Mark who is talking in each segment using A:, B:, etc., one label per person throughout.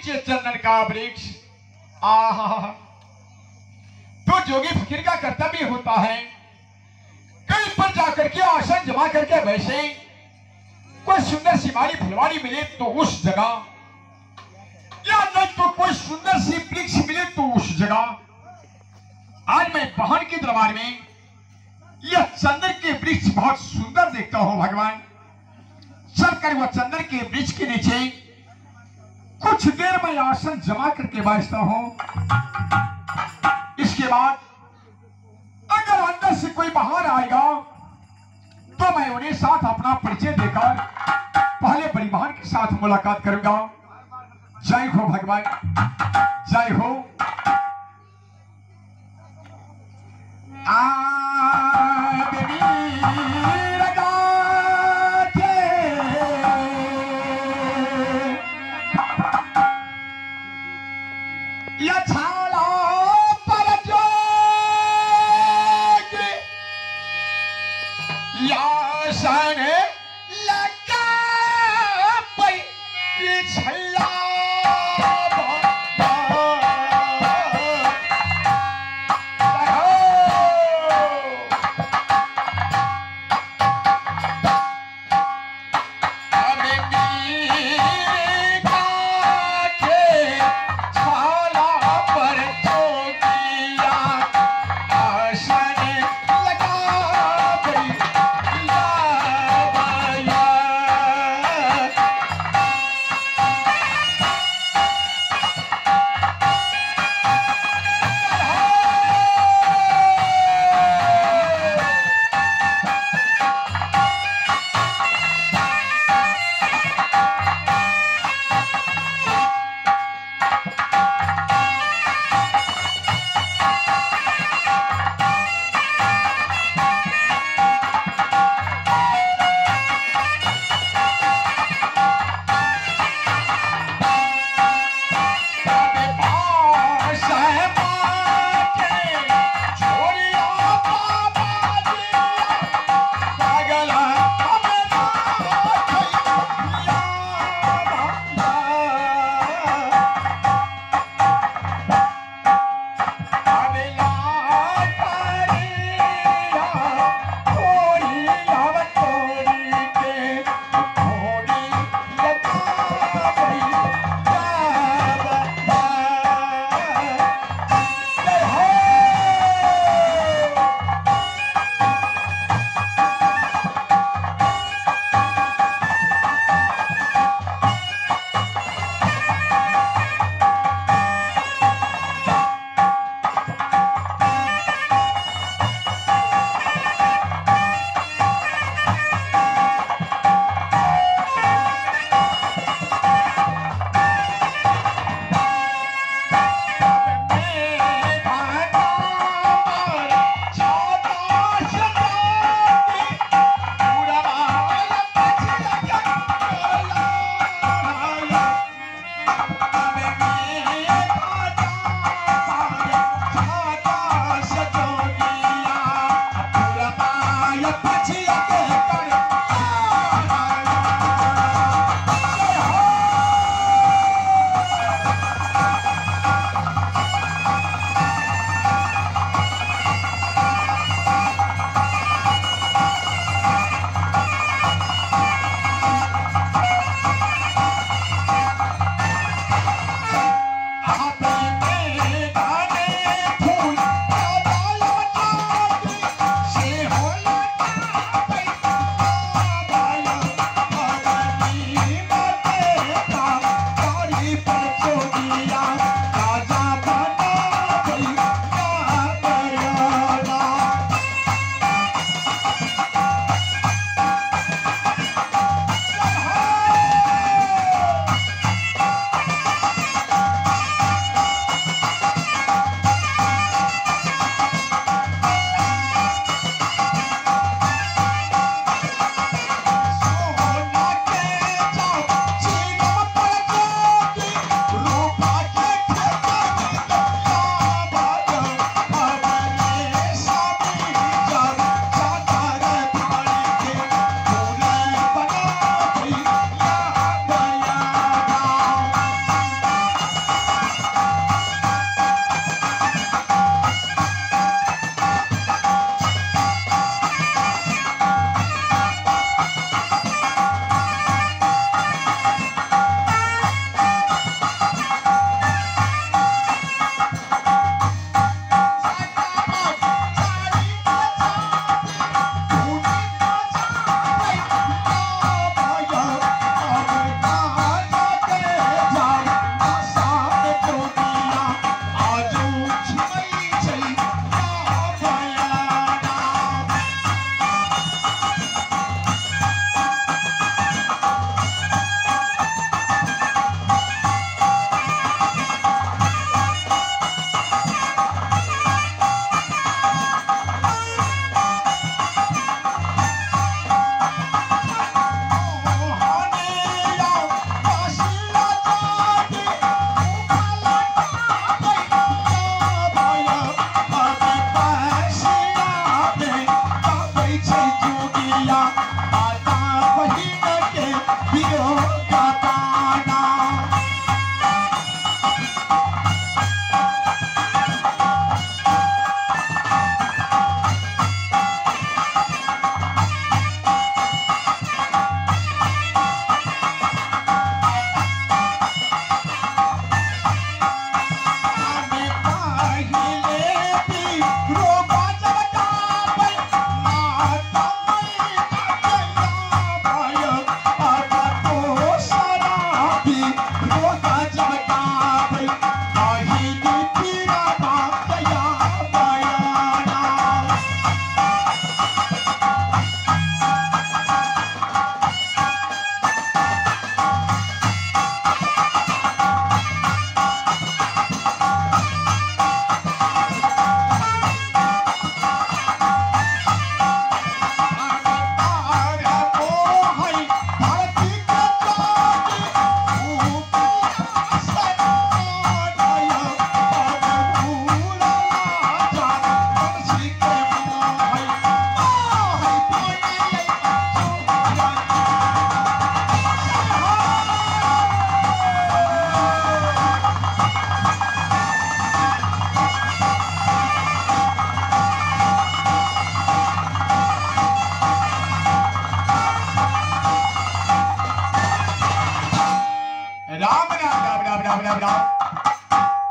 A: नीचे चंदन का वृक्ष। आहा, तो जोगी फकीर का कर्तव्य होता है कहीं पर जाकर के आसन जमा करके बैठे, कोई सुंदर सी माली फुलवारी मिले तो उस जगह, या नहीं तो कोई सुंदर सी वृक्ष मिले तो उस जगह। आज मैं बहन के दरबार में यह चंदन के वृक्ष बहुत सुंदर देखता हूं भगवान। चलकर वह चंदन के वृक्ष के नीचे कुछ देर में आसन जमा करके बैठता हूं। इसके बाद अगर अंदर से कोई बाहर आएगा तो मैं उन्हें साथ अपना परिचय देकर पहले बड़ी बहन के साथ मुलाकात करूंगा। जय हो भगवान, जय हो।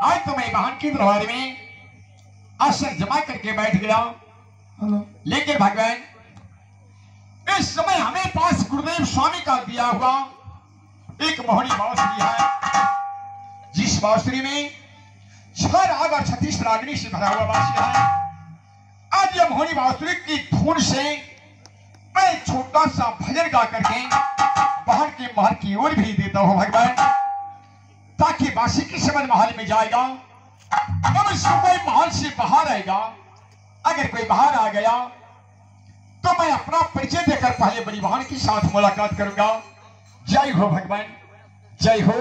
A: आज तो मैं वाहन की दरबार में आसन जमा करके बैठ गया। लेकिन भगवान इस समय हमें पास गुरुदेव स्वामी का दिया हुआ एक मोहनी बांसुरी है, जिस बांसुरी में 6 राग और 36 रागनी से भरा हुआ बांसुरी है। आज यह मोहनी बांसुरी की धुन से मैं छोटा सा भजन गा करके बाहर के महल की ओर भी देता हूं भगवान, ताकि बासी की समझ महल में जाएगा। अब कोई महल से बाहर आएगा, अगर कोई बाहर आ गया तो मैं अपना परिचय देकर पहले बड़ी बहन के साथ मुलाकात करूंगा। जय हो भगवान, जय हो।